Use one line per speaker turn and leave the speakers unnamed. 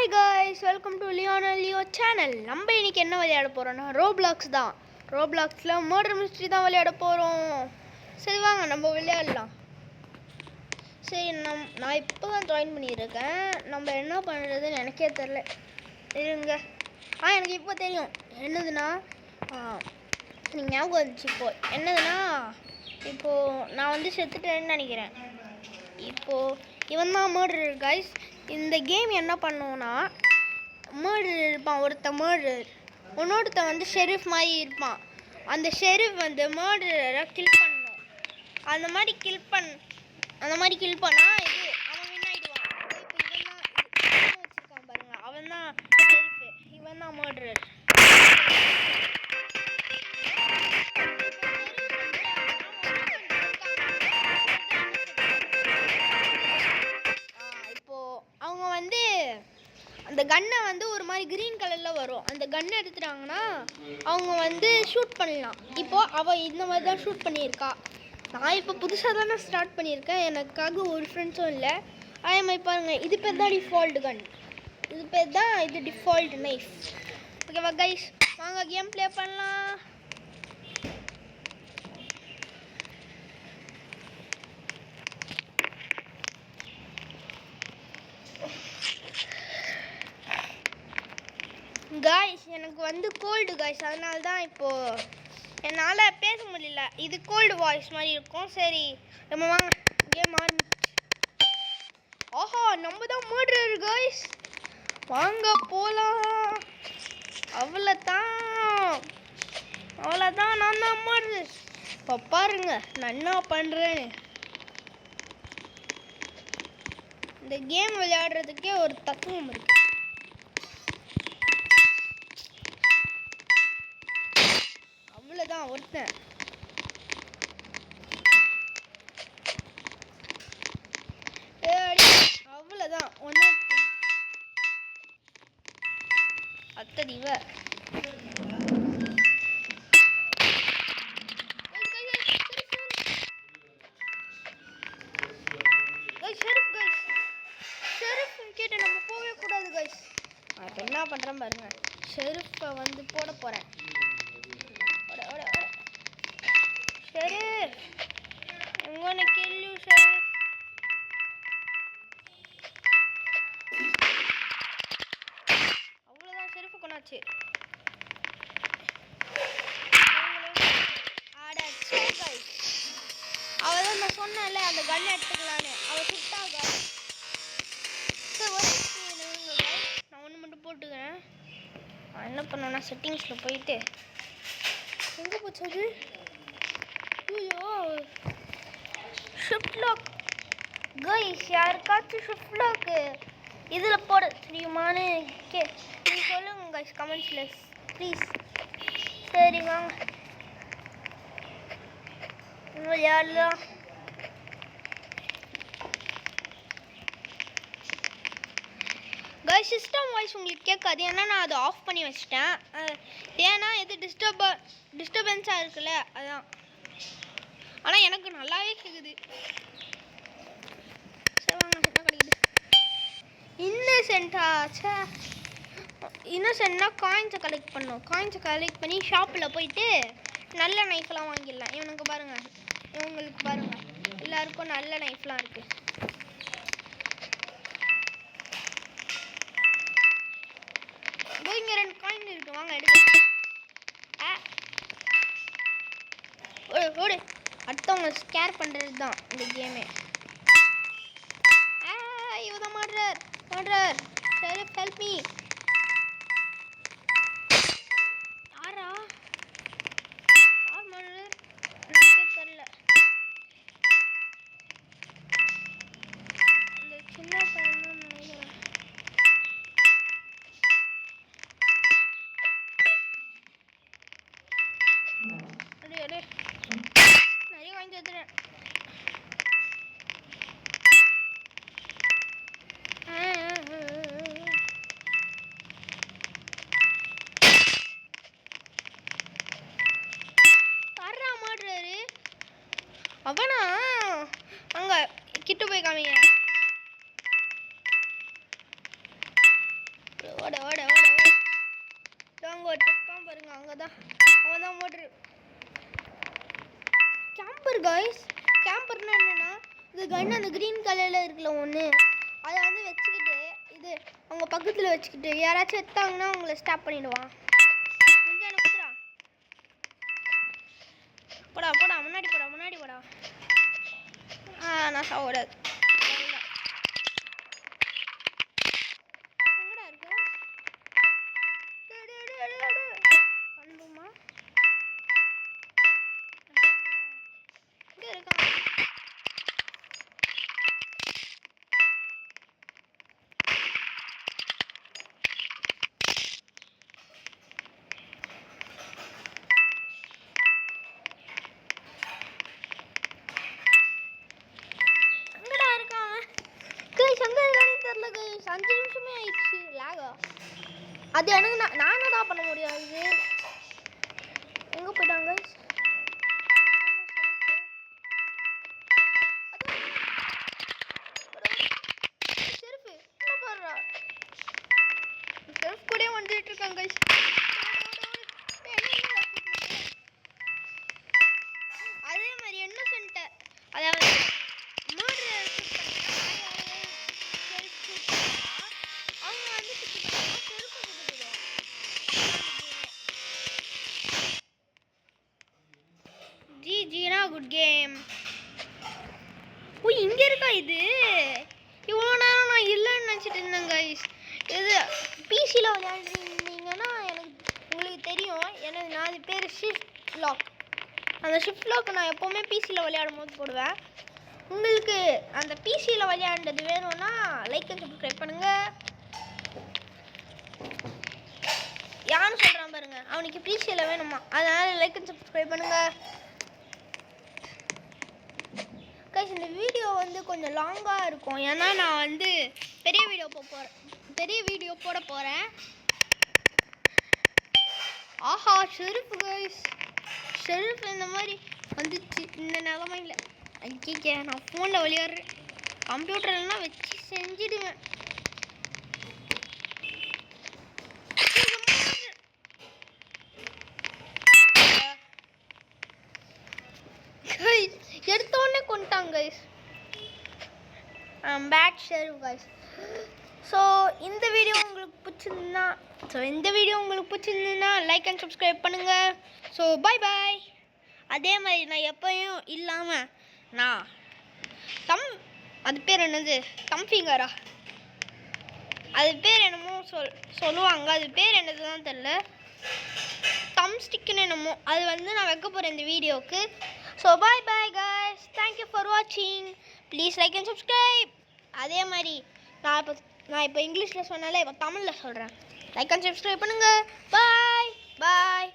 Hi guys, welcome to Leo channel. நம்ம இன்னைக்கு என்ன விளையாட போகிறோம்னா ரோப்ளாக்ஸ் தான். ரோப்ளாக்ஸில் மர்டர் மிஸ்ட்ரி தான் விளையாட போகிறோம். சரி வாங்க நம்ம விளையாடலாம். சரி நான் இப்போ தான் ஜாயின் பண்ணியிருக்கேன். நம்ம என்ன பண்ணுறதுன்னு எனக்கே தெரில. இருங்க. எனக்கு இப்போ தெரியும் என்னதுன்னா எனக்கு ஞாபகம் வந்துச்சு. என்னதுன்னா இப்போது நான் வந்து செத்துட்டேன்னு நினைக்கிறேன். இப்போது இவன் தான் மர்டர் கைஸ். இந்த கேம் என்ன பண்ணுவோன்னா, மர்டர் இருப்பான் ஒருத்தன், இன்னொருத்தன் வந்து ஷெரீஃப் மாதிரி இருப்பான். அந்த ஷெரீஃப் வந்து மர்டரை கில் பண்ணணும். அந்த மாதிரி கில் பண்ணால் இது அவன் வின் ஆகிடுவான். இப்போ இவன் வச்சுருக்கான் பாருங்க, அவன் தான் ஷெரீஃபு, இவன் தான் மர்டர். அந்த கன்னை வந்து ஒரு மாதிரி க்ரீன் கலரில் வரும். அந்த கன்னை எடுத்துட்டாங்கன்னா அவங்க வந்து ஷூட் பண்ணலாம். இப்போது அவள் இந்த மாதிரி தான் ஷூட் பண்ணியிருக்கா. நான் இப்போ புதுசாக தானே ஸ்டார்ட் பண்ணியிருக்கேன். எனக்காக ஒரு ஃப்ரெண்ட்ஸும் இல்லை. அதே மாதிரி பாருங்கள், இது பேர் தான் டிஃபால்ட் கன், இது டிஃபால்ட் நைஃப். ஓகேவா கைஸ், வாங்க கேம் ப்ளே பண்ணலாம். காய்ஸ், எனக்கு வந்து கோல்டு காய்ஸ், அதனால தான் இப்போது என்னால் பேச முடியல. இது கோல்டு வாய்ஸ் மாதிரி இருக்கும். சரி நம்ம வாங்க கேம் ஆரம்பிச்சு. ஆஹா, நம்ம தான் மர்டர் காய்ஸ், வாங்க போகலாம். அவ்வளோதான் நான் தான் மர்டர். இப்போ பாருங்க நான் என்ன பண்ணுறேன்னு. இந்த கேம் விளையாடுறதுக்கே ஒரு தத்துவம் இருக்குது. அவ்வளோதான் ஒருத்தன். அவ்வளோதான் ஒன்று அத்தடிவ. ஷெரீஃப் கிட்ட நம்ம போகவே கூடாது கைஸ். நான் இப்போ என்ன பண்ணுறேன் பாருங்க, ஷெரீஃபை வந்து போட போகிறேன். Sheriff, I'm gonna kill you, Sheriff. அவ்வளோதான், ஷெரீஃபை கொண்டாச்சு. அவள் தான் நான் சொன்னேன்ல அந்த கன் எடுத்துக்கலான்னு, அவள் சுட்டாங்க. நான் ஒன்று மட்டும் போட்டுக்கிறேன். நான் என்ன பண்ணுவேன்னா செட்டிங்ஸில் போயிட்டு, எங்கே போச்சு அது? ஷிஃப்ட் லாக் கைஸ், யாருக்காச்சும் ஷிஃப்ட் லாக் இதில் போட தெரியுமான்னு நீங்கள் சொல்லுங்க கைஸ் கமெண்ட்ஸில் ப்ளீஸ். சரி வாங்க விளையாடலாம். கைஸ், சிஸ்டம் வாய்ஸ் உங்களுக்கு கேட்காது, ஏன்னா நான் அதை ஆஃப் பண்ணி வச்சிட்டேன். ஏன்னா எது டிஸ்டர்பன்ஸாக இருக்குல்ல, அதான். ஆனால் எனக்கு நல்லாவே கேட்குது. சரி வாங்க, என்ன கிடைக்குது? இன்னசென்ட்னா காயின்ஸை கலெக்ட் பண்ணோம். காயின்ஸை கலெக்ட் பண்ணி ஷாப்பில் போயிட்டு நல்ல நைஃப்லாம் வாங்கிடலாம். இவங்களுக்கு பாருங்கள், எல்லாருக்கும் நல்ல நைஃப்லாம் இருக்குது. இங்கே 2 காயின் இருக்குது, வாங்க எடுக்க. ஓடு, அடுத்தவங்க ஸ்கேர் பண்ணுறது தான் இந்த கேமே. இவதான் மர்டர். Sharif help me. யாரா யார் மர்டர் எனக்கே தெரியல. இந்த சின்ன பையன் தான் நினைக்கிறேன். நிறைய வாங்கி வந்துடுறேன். ஓட ஓட ஓட ஓட அங்கே ஒருத்தருக்கான் பாருங்க, அங்கே தான் அவன் தான் மோட்ரு. கேம்பர் காய்ஸ், கேம்பர்னா என்னென்னா இது கன் அந்த க்ரீன் கலரில் இருக்குல்ல ஒன்று, அதை வந்து வச்சுக்கிட்டு இது அவங்க பக்கத்தில் வச்சுக்கிட்டு யாராச்சும் எடுத்தாங்கன்னா அவங்கள ஸ்டாப் பண்ணிடுவான். கொஞ்சம் எனக்கு குத்துறா, போடா போடா முன்னாடி போடா முன்னாடி போடா. நான் சாப்பிடாது. எங்கடா இருக்கு அன்புமா? இங்கே இருக்கான். தெரியல கைஸ், 5 நிமிஷமே ஆயிடுச்சு. லாகா அது எனக்கு நானும் தான் பண்ண முடியாது. எங்க போயிட்டாங்க கைஸ்? செருப்பு என்ன பண்றா? செருப்பு கூட வந்துட்டு இருக்காங்க கைஸ். அதே மாதிரி என்ன சென்ட்ட, அதாவது ஜிஜினா குட் கேம். ஓ இங்கே இருக்கா இது? இவ்வளோ நேரம் நான் இல்லைன்னு நினச்சிட்டு இருந்தேன் கைஸ். இது பிசியில் விளையாண்டுருந்தீங்கன்னா உங்களுக்கு தெரியும். எனக்கு அது பேர் ஷிஃப்ட் லாக். அந்த ஷிஃப்ட் லாக் நான் எப்போவுமே பிசியில் விளையாடும் போது போடுவேன். உங்களுக்கு அந்த பிசியில் விளையாண்டது வேணும்னா லைக் அண்ட் சப்ஸ்கிரைப் பண்ணுங்கள். யான்னு சொல்கிறான் பாருங்க, அவனுக்கு பிசியில் வேணுமா, அதனால் லைக் அண்ட் சப்ஸ்கிரைப் பண்ணுங்கள். கைஸ் இந்த வீடியோ வந்து கொஞ்சம் லாங்காக இருக்கும், ஏன்னா நான் வந்து பெரிய வீடியோ போட போகிறேன். ஆஹா ஷெருஃப் கைஸ், ஷெருஃப் இந்த மாதிரி வந்துச்சு இந்த நிலமையில். ஐயே நான் ஃபோனில் விளையாடுறேன், கம்ப்யூட்டர்லாம் வச்சு செஞ்சிடுவேன். எடுத்தோடனே கொண்டாங்க கைஸ். பேட் ஷெருஃப் கைஸ். ஸோ இந்த வீடியோ உங்களுக்கு பிடிச்சிருந்துன்னா லைக் அண்ட் சப்ஸ்கிரைப் பண்ணுங்கள். So bye bye. அதே மாதிரி நான் எப்பயும் இல்லாமல் நான் அது பேர் என்னது, ஃபிங்கரா, அது பேர் என்னமோ சொல்லுவாங்க, அது பேர் என்னது தான் தெரில, ஸ்டிக்குன்னு என்னமோ, அது வந்து நான் வைக்க போகிறேன் இந்த வீடியோவுக்கு. So bye bye guys, thank you for watching, please like and subscribe. அதே மாதிரி நான் இப்போ இங்கிலீஷில் சொன்னாலே இப்போ தமிழில் சொல்கிறேன், லைக் அண்ட் சப்ஸ்கிரைப் பண்ணுங்கள். பாய் பாய்.